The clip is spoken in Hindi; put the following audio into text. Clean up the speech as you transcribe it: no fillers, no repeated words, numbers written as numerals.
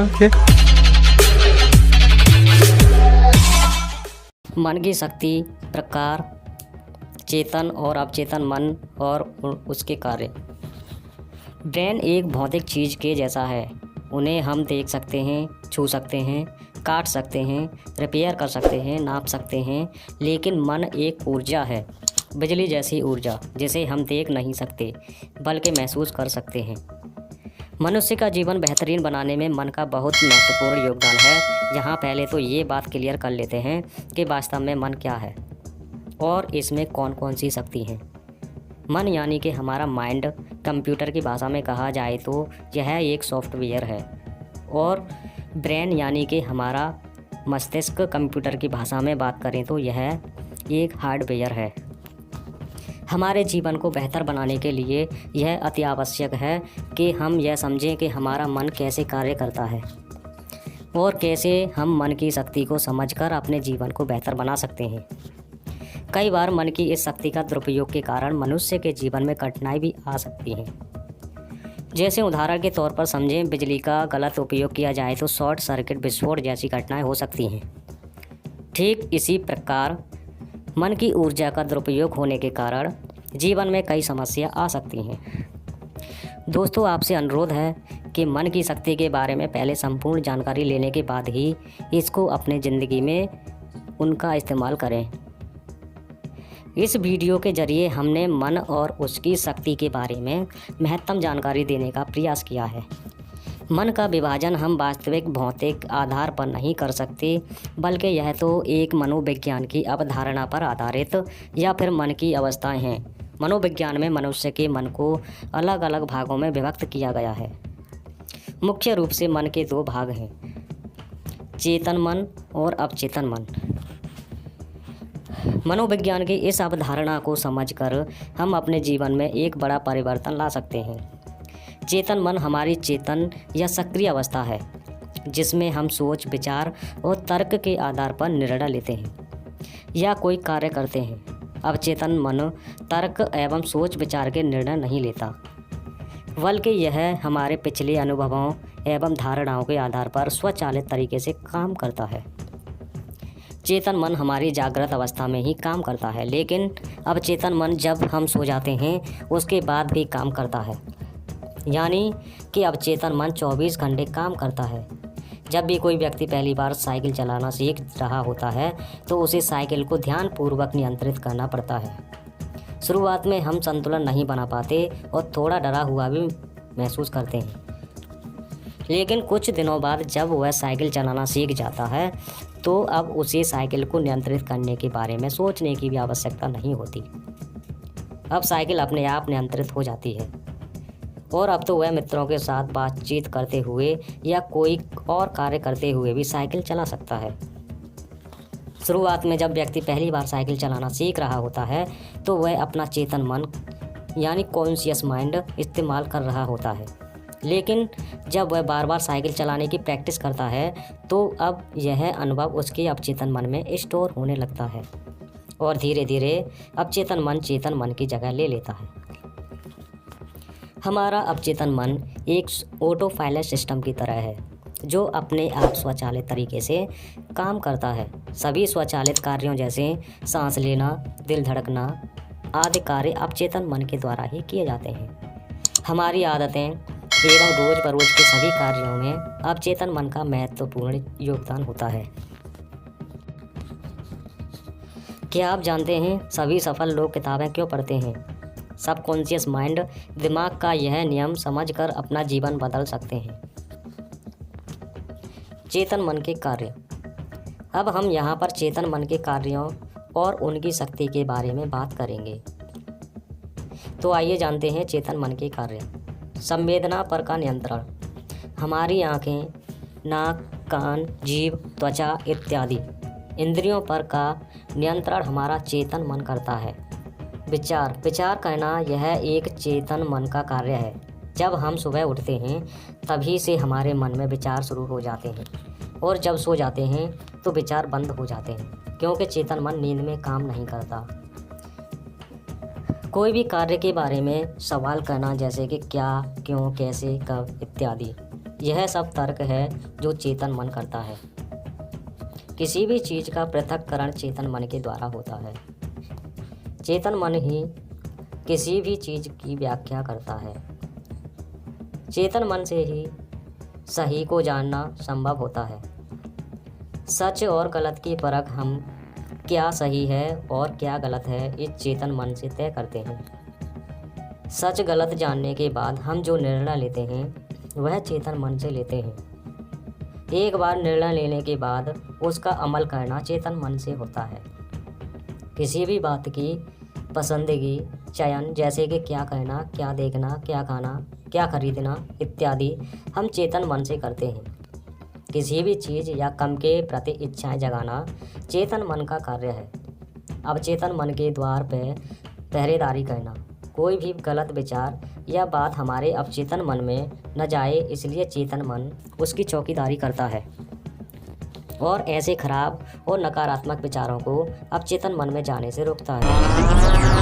ओके। मन की शक्ति, प्रकार, चेतन और अवचेतन मन और उसके कार्य। ब्रेन एक भौतिक चीज़ के जैसा है। उन्हें हम देख सकते हैं, छू सकते हैं, काट सकते हैं, रिपेयर कर सकते हैं, नाप सकते हैं, लेकिन मन एक ऊर्जा है, बिजली जैसी ऊर्जा, जिसे हम देख नहीं सकते बल्कि महसूस कर सकते हैं। मनुष्य का जीवन बेहतरीन बनाने में मन का बहुत महत्वपूर्ण योगदान है। यहाँ पहले तो ये बात क्लियर कर लेते हैं कि वास्तव में मन क्या है और इसमें कौन कौन सी शक्ति हैं। मन यानी कि हमारा माइंड, कंप्यूटर की भाषा में कहा जाए तो यह एक सॉफ्टवेयर है, और ब्रेन यानी कि हमारा मस्तिष्क, कंप्यूटर की भाषा में बात करें तो यह एक हार्डवेयर है। हमारे जीवन को बेहतर बनाने के लिए यह अति आवश्यक है कि हम यह समझें कि हमारा मन कैसे कार्य करता है और कैसे हम मन की शक्ति को समझकर अपने जीवन को बेहतर बना सकते हैं। कई बार मन की इस शक्ति का दुरुपयोग के कारण मनुष्य के जीवन में कठिनाई भी आ सकती है। जैसे उदाहरण के तौर पर समझें, बिजली का गलत उपयोग किया जाए तो शॉर्ट सर्किट, विस्फोट जैसी घटनाएं हो सकती हैं। ठीक इसी प्रकार मन की ऊर्जा का दुरुपयोग होने के कारण जीवन में कई समस्या आ सकती हैं। दोस्तों, आपसे अनुरोध है कि मन की शक्ति के बारे में पहले संपूर्ण जानकारी लेने के बाद ही इसको अपने ज़िंदगी में उनका इस्तेमाल करें। इस वीडियो के जरिए हमने मन और उसकी शक्ति के बारे में महत्तम जानकारी देने का प्रयास किया है। मन का विभाजन हम वास्तविक भौतिक आधार पर नहीं कर सकते, बल्कि यह तो एक मनोविज्ञान की अवधारणा पर आधारित या फिर मन की अवस्थाएं हैं। मनोविज्ञान में मनुष्य के मन को अलग अलग भागों में विभक्त किया गया है। मुख्य रूप से मन के दो भाग हैं, चेतन मन और अवचेतन मन। मनोविज्ञान की इस अवधारणा को समझकर हम अपने जीवन में एक बड़ा परिवर्तन ला सकते हैं। चेतन मन हमारी चेतन या सक्रिय अवस्था है, जिसमें हम सोच, विचार और तर्क के आधार पर निर्णय लेते हैं या कोई कार्य करते हैं। अवचेतन मन तर्क एवं सोच विचार के निर्णय नहीं लेता, बल्कि यह हमारे पिछले अनुभवों एवं धारणाओं के आधार पर स्वचालित तरीके से काम करता है। चेतन मन हमारी जागृत अवस्था में ही काम करता है, लेकिन अवचेतन मन जब हम सो जाते हैं उसके बाद भी काम करता है। यानी कि अवचेतन मन 24 घंटे काम करता है। जब भी कोई व्यक्ति पहली बार साइकिल चलाना सीख रहा होता है तो उसे साइकिल को ध्यानपूर्वक नियंत्रित करना पड़ता है। शुरुआत में हम संतुलन नहीं बना पाते और थोड़ा डरा हुआ भी महसूस करते हैं, लेकिन कुछ दिनों बाद जब वह साइकिल चलाना सीख जाता है तो अब उसे साइकिल को नियंत्रित करने के बारे में सोचने की भी आवश्यकता नहीं होती। अब साइकिल अपने आप नियंत्रित हो जाती है और अब तो वह मित्रों के साथ बातचीत करते हुए या कोई और कार्य करते हुए भी साइकिल चला सकता है। शुरुआत में जब व्यक्ति पहली बार साइकिल चलाना सीख रहा होता है तो वह अपना चेतन मन यानी कॉन्शियस माइंड इस्तेमाल कर रहा होता है, लेकिन जब वह बार बार साइकिल चलाने की प्रैक्टिस करता है तो अब यह अनुभव उसके अवचेतन मन में स्टोर होने लगता है और धीरे धीरे अवचेतन मन चेतन मन की जगह ले लेता है। हमारा अवचेतन मन एक ऑटो पायलट सिस्टम की तरह है जो अपने आप स्वचालित तरीके से काम करता है। सभी स्वचालित कार्यों जैसे सांस लेना, दिल धड़कना आदि कार्य अवचेतन मन के द्वारा ही किए जाते हैं। हमारी आदतें एवं रोज बरोज के सभी कार्यों में अवचेतन मन का महत्वपूर्ण योगदान होता है। क्या आप जानते हैं सभी सफल लोग किताबें क्यों पढ़ते हैं? सबकॉन्शियस माइंड, दिमाग का यह नियम समझकर अपना जीवन बदल सकते हैं। चेतन मन के कार्य। अब हम यहाँ पर चेतन मन के कार्यों और उनकी शक्ति के बारे में बात करेंगे। तो आइए जानते हैं चेतन मन के कार्य। संवेदना पर का नियंत्रण। हमारी आँखें, नाक, कान, जीभ, त्वचा इत्यादि इंद्रियों पर का नियंत्रण हमारा चेतन मन करता है। विचार करना यह एक चेतन मन का कार्य है। जब हम सुबह उठते हैं तभी से हमारे मन में विचार शुरू हो जाते हैं और जब सो जाते हैं तो विचार बंद हो जाते हैं, क्योंकि चेतन मन नींद में काम नहीं करता। कोई भी कार्य के बारे में सवाल करना जैसे कि क्या, क्यों, कैसे, कब इत्यादि यह सब तर्क है जो चेतन मन करता है। किसी भी चीज़ का पृथक्करण चेतन मन के द्वारा होता है। चेतन मन ही किसी भी चीज़ की व्याख्या करता है। चेतन मन से ही सही को जानना संभव होता है। सच और गलत की परख हम क्या सही है और क्या गलत है इस चेतन मन से तय करते हैं। सच गलत जानने के बाद हम जो निर्णय लेते हैं वह चेतन मन से लेते हैं। एक बार निर्णय लेने के बाद उसका अमल करना चेतन मन से होता है। किसी भी बात की पसंदगी चयन, जैसे कि क्या करना, क्या देखना, क्या खाना, क्या खरीदना इत्यादि, हम चेतन मन से करते हैं। किसी भी चीज़ या काम के प्रति इच्छाएं जगाना चेतन मन का कार्य है। अब चेतन मन के द्वार पर पहरेदारी करना, कोई भी गलत विचार या बात हमारे अवचेतन मन में न जाए, इसलिए चेतन मन उसकी चौकीदारी करता है और ऐसे खराब और नकारात्मक विचारों को अवचेतन मन में जाने से रोकता है।